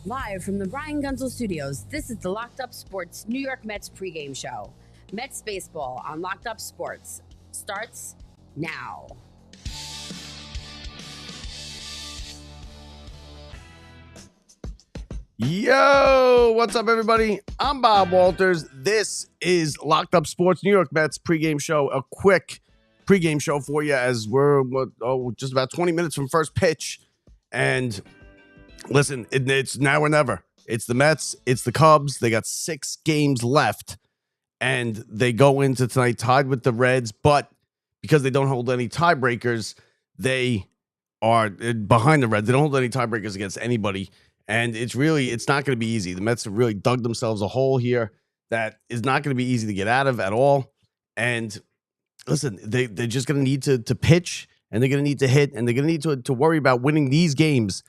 Live from the Brian Gunzel Studios, this is the Locked Up Sports New York Mets pregame show. Mets baseball on Locked Up Sports starts now. Yo, what's up, everybody? I'm Bob Walters. This is Locked Up Sports New York Mets pregame show. A quick pregame show for you as we're just about 20 minutes from first pitch. And listen, it's now or never. It's the Mets. It's the Cubs. They got 6 games left, and they go into tonight tied with the Reds. But because they don't hold any tiebreakers, they are behind the Reds. They don't hold any tiebreakers against anybody. And it's not going to be easy. The Mets have really dug themselves a hole here that is not going to be easy to get out of at all. And listen, they're just going to need to pitch, and they're going to need to hit, and they're going to need to worry about winning these games,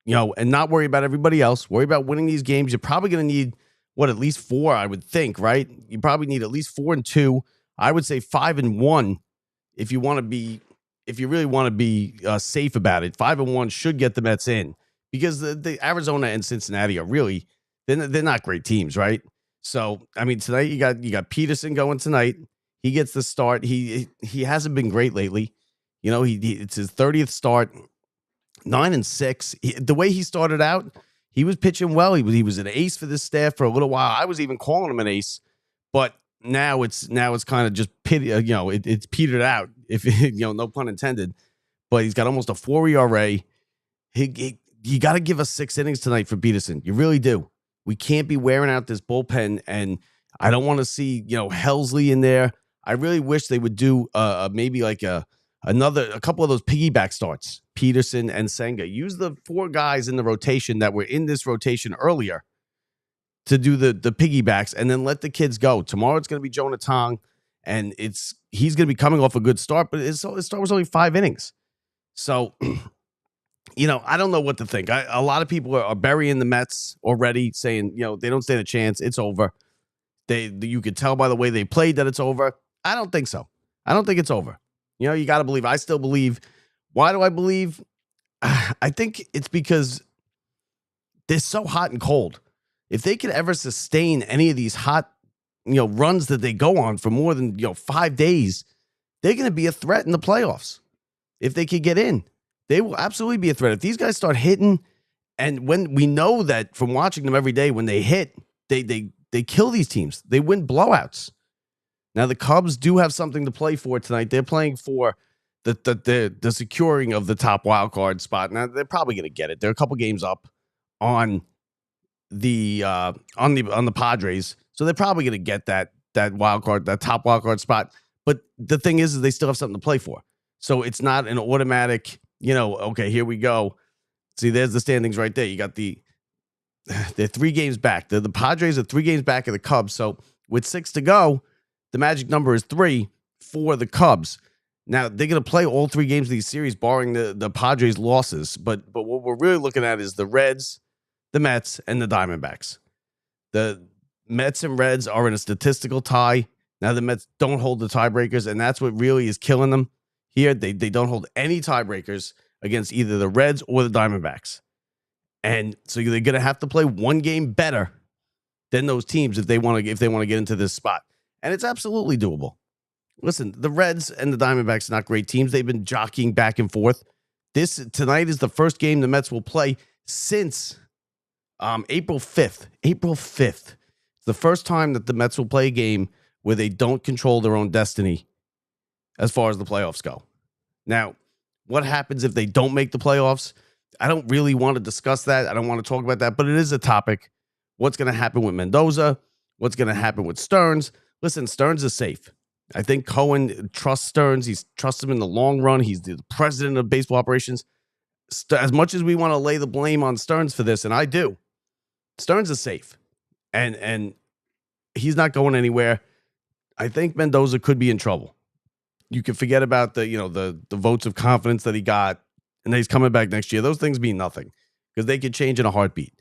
and not worry about everybody else. Worry about winning these games. You're probably going to need, at least 4, I would think, right? You probably need at least 4-2. I would say 5-1 if you really want to be safe about it. 5-1 should get the Mets in. Because the Arizona and Cincinnati are really, they're not great teams, right? So, I mean, tonight you got Peterson going tonight. He gets the start. He hasn't been great lately. It's his 30th start, 9-6. The way he started out, he was pitching well. He was an ace for this staff for a little while. I was even calling him an ace, but now it's kind of just it's petered out. If no pun intended. But he's got almost a 4 ERA. You got to give us 6 innings tonight for Peterson. You really do. We can't be wearing out this bullpen, and I don't want to see, Helsley in there. I really wish they would do maybe like a couple of those piggyback starts. Peterson and Senga. Use the 4 guys in the rotation that were in this rotation earlier to do the piggybacks, and then let the kids go. Tomorrow it's going to be Jonah Tong, and he's going to be coming off a good start, but his start was only 5 innings. So I don't know what to think. A lot of people are burying the Mets already, saying, they don't stand a chance. It's over. You could tell by the way they played that it's over. I don't think so. I don't think it's over. You got to believe. I still believe. Why do I believe? I think it's because they're so hot and cold. If they could ever sustain any of these hot, runs that they go on for more than, 5 days, they're going to be a threat in the playoffs. If they could get in. They will absolutely be a threat. If these guys start hitting, and when we know that from watching them every day, when they hit, they kill these teams. They win blowouts. Now, the Cubs do have something to play for tonight. They're playing for the securing of the top wild card spot. Now, they're probably going to get it. They're a couple games up on the Padres, so they're probably going to get that wild card, that top wild card spot. But the thing is they still have something to play for. So it's not an automatic. Okay, here we go. See, there's the standings right there. You got they're 3 games back. The Padres are 3 games back of the Cubs. So with 6 to go, the magic number is 3 for the Cubs. Now, they're going to play all 3 games of these series, barring the Padres' losses. But what we're really looking at is the Reds, the Mets, and the Diamondbacks. The Mets and Reds are in a statistical tie. Now, the Mets don't hold the tiebreakers, and that's what really is killing them. Here, they don't hold any tiebreakers against either the Reds or the Diamondbacks. And so they're going to have to play 1 game better than those teams if they want to get into this spot. And it's absolutely doable. Listen, the Reds and the Diamondbacks are not great teams. They've been jockeying back and forth. Tonight is the first game the Mets will play since April 5th. April 5th. It's the first time that the Mets will play a game where they don't control their own destiny as far as the playoffs go. Now, what happens if they don't make the playoffs? I don't really want to discuss that. I don't want to talk about that, but it is a topic. What's going to happen with Mendoza? What's going to happen with Stearns? Listen, Stearns is safe. I think Cohen trusts Stearns. He trusts him in the long run. He's the president of baseball operations. As much as we want to lay the blame on Stearns for this, and I do, Stearns is safe. And he's not going anywhere. I think Mendoza could be in trouble. You can forget about the votes of confidence that he got and that he's coming back next year. Those things mean nothing because they could change in a heartbeat.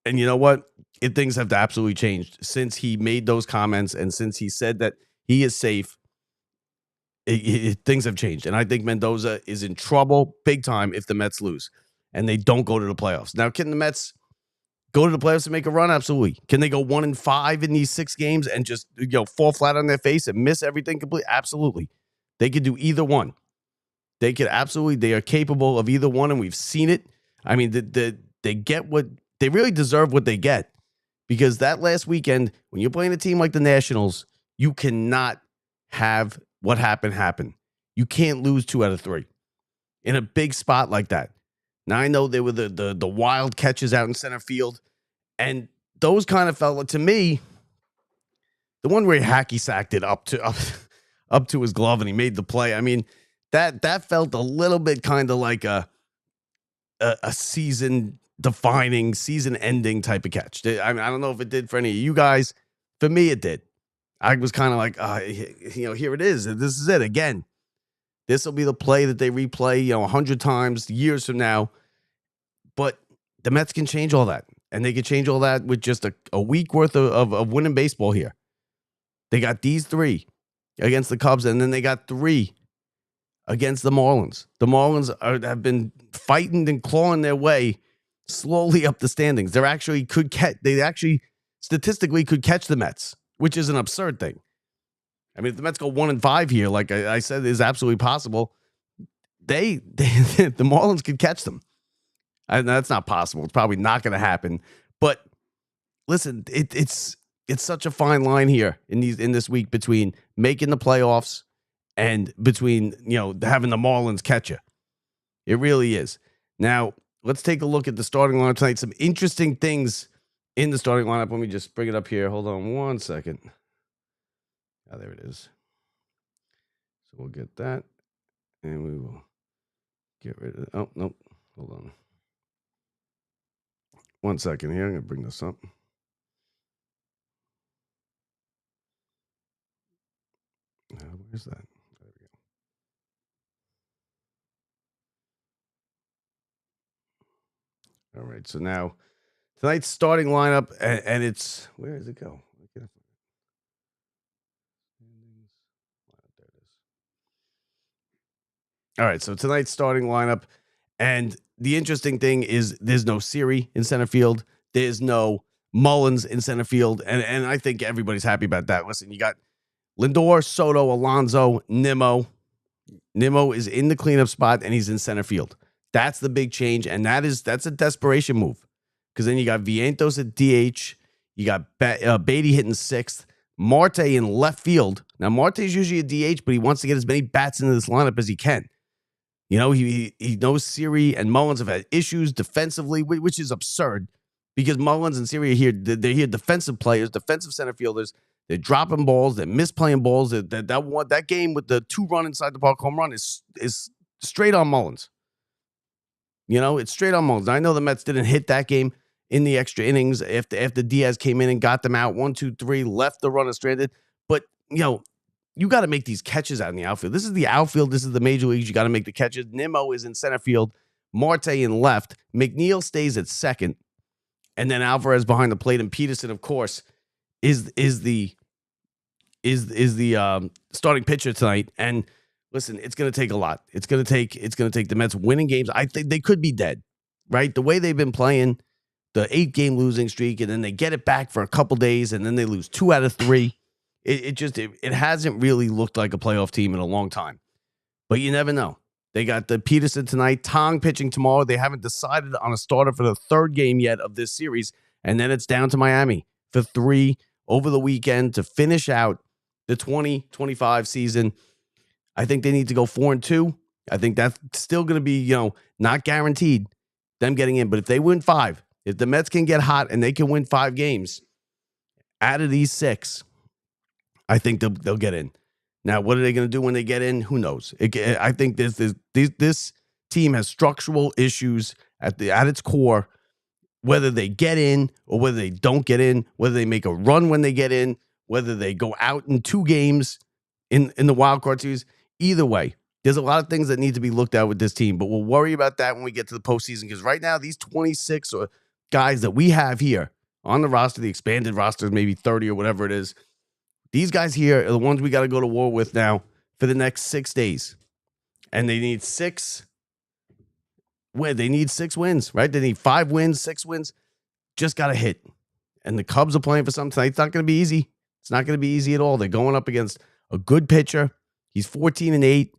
And you know what? Things have absolutely changed since he made those comments and since he said that he is safe. things have changed. And I think Mendoza is in trouble big time if the Mets lose and they don't go to the playoffs. Now, can the Mets go to the playoffs and make a run? Absolutely. Can they go 1-5 in these 6 games and just fall flat on their face and miss everything completely? Absolutely. They could do either one. They are capable of either one, and we've seen it. I mean, they get what they really deserve what they get, because that last weekend, when you're playing a team like the Nationals, you cannot have what happened happen. You can't lose 2 out of 3 in a big spot like that. Now, I know there were the wild catches out in center field, and those kind of felt, to me, the one where he hacky sacked it up to his glove and he made the play. I mean, that felt a little bit kind of like a season-defining, season-ending type of catch. I mean, I don't know if it did for any of you guys. For me, it did. I was kind of like, here it is. This is it again. This will be the play that they replay, 100 times years from now. But the Mets can change all that, and they can change all that with just a week worth of winning baseball here. They got these 3 against the Cubs, and then they got 3 against the Marlins. The Marlins have been fighting and clawing their way slowly up the standings. They actually statistically could catch the Mets, which is an absurd thing. I mean, if the Mets go 1-5 here, like I said, is absolutely possible. The Marlins could catch them. And that's not possible. It's probably not going to happen. But listen, it's such a fine line here in this week between making the playoffs and between having the Marlins catch you. It really is. Now, let's take a look at the starting lineup tonight. Some interesting things in the starting lineup. Let me just bring it up here. Hold on 1 second. Oh, there it is. So we'll get that, and we will get rid of. Oh, nope. Hold on 1 second here. I'm gonna bring this up. Where's that? There we go. All right. So now tonight's starting lineup, and it's, where does it go? There it is. All right. So tonight's starting lineup, and the interesting thing is there's no Siri in center field. There's no Mullins in center field, and I think everybody's happy about that. Listen, you got Lindor, Soto, Alonso, Nimmo. Nimmo is in the cleanup spot, and he's in center field. That's the big change, and that's a desperation move, because then you got Vientos at DH. You got Beatty hitting 6th. Marte in left field. Now, Marte's usually a DH, but he wants to get as many bats into this lineup as he can. He knows Siri and Mullins have had issues defensively, which is absurd, because Mullins and Siri are here. They're here defensive players, defensive center fielders. They're dropping balls. They're misplaying balls. That game with the 2-run inside the park home run is straight on Mullins. It's straight on Mullins. Now, I know the Mets didn't hit that game in the extra innings after Diaz came in and got them out 1, 2, 3, left the runner stranded. But you got to make these catches out in the outfield. This is the outfield. This is the major leagues. You got to make the catches. Nimmo is in center field. Marte in left. McNeil stays at second, and then Alvarez behind the plate. And Peterson, of course, is the starting pitcher tonight. And listen, it's going to take a lot. It's going to take the Mets winning games. I think they could be dead, right? The way they've been playing, the 8-game losing streak, and then they get it back for a couple days, and then they lose 2 out of 3. It hasn't really looked like a playoff team in a long time. But you never know. They got the Peterson tonight, Tong pitching tomorrow. They haven't decided on a starter for the 3rd game yet of this series. And then it's down to Miami for 3 over the weekend to finish out the 2025 season. I think they need to go 4-2. I think that's still going to be, not guaranteed them getting in. But if they win 5, if the Mets can get hot and they can win 5 games out of these 6, I think they'll get in. Now, what are they going to do when they get in? Who knows? I think this team has structural issues at its core, whether they get in or whether they don't get in, whether they make a run when they get in, whether they go out in 2 games in the wild card series. Either way, there's a lot of things that need to be looked at with this team, but we'll worry about that when we get to the postseason, because right now, these 26 guys that we have here on the roster, the expanded roster, maybe 30 or whatever it is, these guys here are the ones we got to go to war with now for the next 6 days. And they need they need 6 wins, right? They need 5 wins, 6 wins. Just got to hit. And the Cubs are playing for something tonight. It's not going to be easy. It's not going to be easy at all. They're going up against a good pitcher. He's 14-8.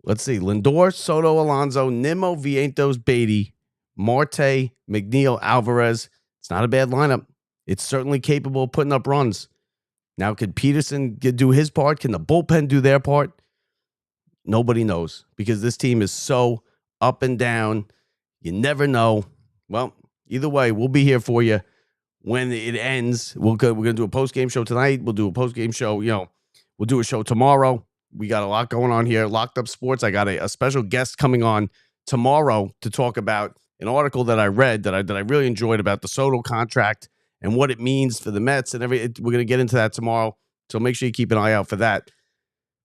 Let's see. Lindor, Soto, Alonso, Nimmo, Vientos, Beatty, Marte, McNeil, Alvarez. It's not a bad lineup. It's certainly capable of putting up runs. Now, could Peterson do his part? Can the bullpen do their part? Nobody knows because this team is so up and down. You never know. Well, either way, we'll be here for you when it ends. We're going to do a post-game show tonight. We'll do a post-game show. We'll do a show tomorrow. We got a lot going on here. Locked Up Sports. I got a special guest coming on tomorrow to talk about an article that I read that I really enjoyed about the Soto contract and what it means for the Mets and everything. We're going to get into that tomorrow. So make sure you keep an eye out for that.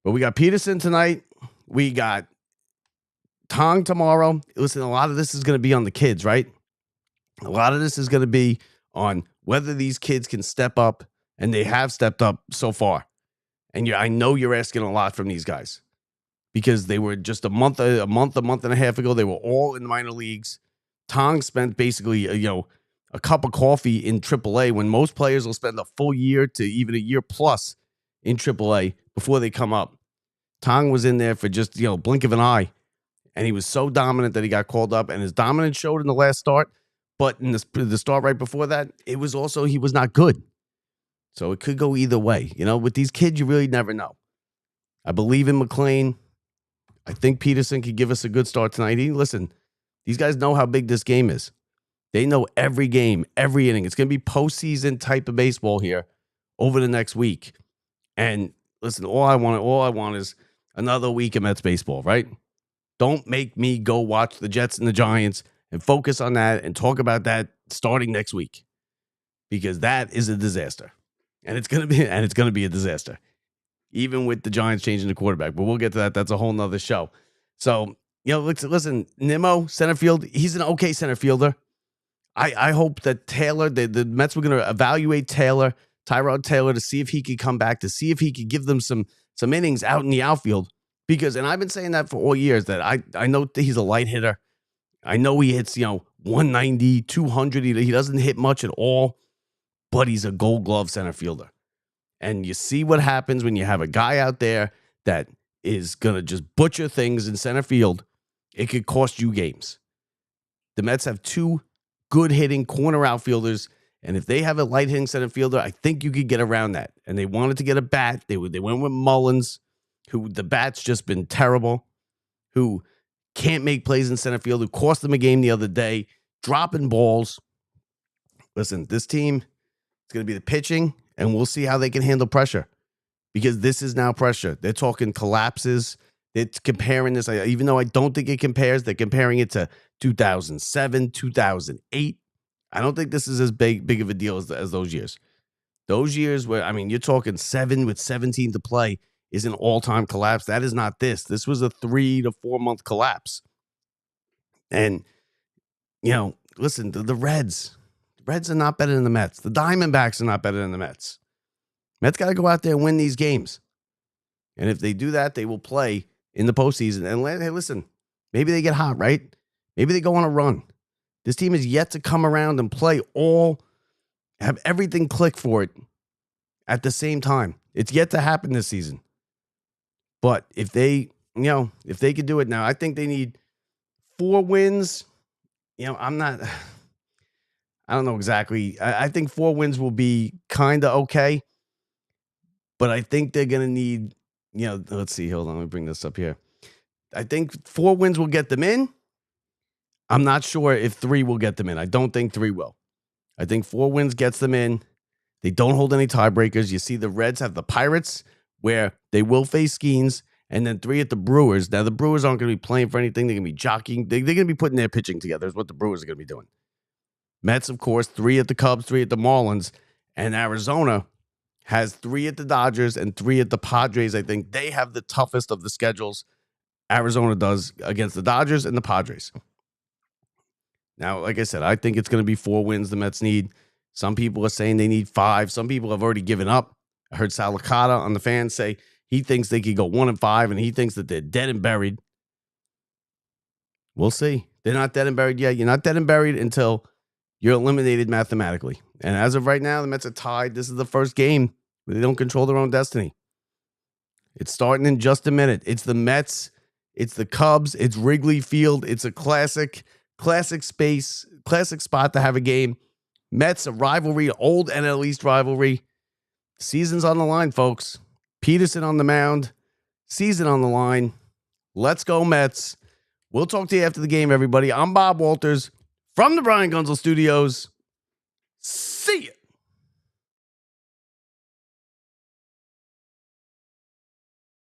But we got Peterson tonight. We got Tong tomorrow. Listen, a lot of this is going to be on the kids, right? A lot of this is going to be on whether these kids can step up, and they have stepped up so far. And I know you're asking a lot from these guys because they were just a month and a half ago. They were all in the minor leagues. Tong spent basically, a cup of coffee in AAA when most players will spend a full year to even a year plus in AAA before they come up. Tong was in there for just, blink of an eye. And he was so dominant that he got called up. And his dominance showed in the last start. But in the start right before that, it was also he was not good. So it could go either way. With these kids, you really never know. I believe in McLean. I think Peterson could give us a good start tonight. Listen, these guys know how big this game is. They know every game, every inning. It's going to be postseason type of baseball here over the next week. And listen, all I want is another week of Mets baseball, right? Don't make me go watch the Jets and the Giants and focus on that and talk about that starting next week, because that is a disaster. And it's going to be a disaster, even with the Giants changing the quarterback. But we'll get to that. That's a whole nother show. So, listen, Nimmo, center field, he's an okay center fielder. I hope that Taylor, the Mets were going to evaluate Tyrod Taylor, to see if he could come back, to see if he could give them some innings out in the outfield. Because, and I've been saying that for all years, that I know that he's a light hitter. I know he hits, 190, 200. He doesn't hit much at all, but he's a Gold Glove center fielder. And you see what happens when you have a guy out there that is going to just butcher things in center field. It could cost you games. The Mets have 2 good hitting corner outfielders, and if they have a light hitting center fielder, I think you could get around that. And they wanted to get a bat. They went with Mullins, who the bat's just been terrible, who can't make plays in center field, who cost them a game the other day, dropping balls. Listen, this team is going to be the pitching, and we'll see how they can handle pressure, because this is now pressure. They're talking collapses. It's comparing this, even though I don't think it compares, they're comparing it to 2007, 2008. I don't think this is as big of a deal as those years. Those years where, you're talking 7 with 17 to play is an all-time collapse. That is not this. This was a 3 to 4 month collapse. And, listen, the Reds are not better than the Mets. The Diamondbacks are not better than the Mets. Mets got to go out there and win these games. And if they do that, they will play in the postseason. And hey, listen, maybe they get hot, right? Maybe they go on a run. This team is yet to come around and have everything click for it at the same time. It's yet to happen this season. But if they could do it now, I think they need 4 wins. I don't know exactly. I think 4 wins will be kind of okay. But I think they're going to need, let's see. Hold on. Let me bring this up here. I think 4 wins will get them in. I'm not sure if 3 will get them in. I don't think 3 will. I think 4 wins gets them in. They don't hold any tiebreakers. You see the Reds have the Pirates, where they will face Skeens, and then 3 at the Brewers. Now, the Brewers aren't going to be playing for anything. They're going to be jockeying. They're going to be putting their pitching together is what the Brewers are going to be doing. Mets, of course, 3 at the Cubs, 3 at the Marlins, and Arizona has 3 at the Dodgers and 3 at the Padres. I think they have the toughest of the schedules. Arizona does against the Dodgers and the Padres. Now, like I said, I think it's going to be 4 wins the Mets need. Some people are saying they need 5. Some people have already given up. I heard Sal Licata on the fans say He thinks they could go 1-5, and he thinks that they're dead and buried. We'll see. They're not dead and buried yet. You're not dead and buried until you're eliminated mathematically. And as of right now, the Mets are tied. This is the first game where they don't control their own destiny. It's starting in just a minute. It's the Mets. It's the Cubs. It's Wrigley Field. It's a classic space, classic spot to have a game. Mets, a rivalry, old NL East rivalry. Season's on the line, folks. Peterson on the mound. Season on the line. Let's go, Mets. We'll talk to you after the game, everybody. I'm Bob Walters from the Brian Gunzel Studios.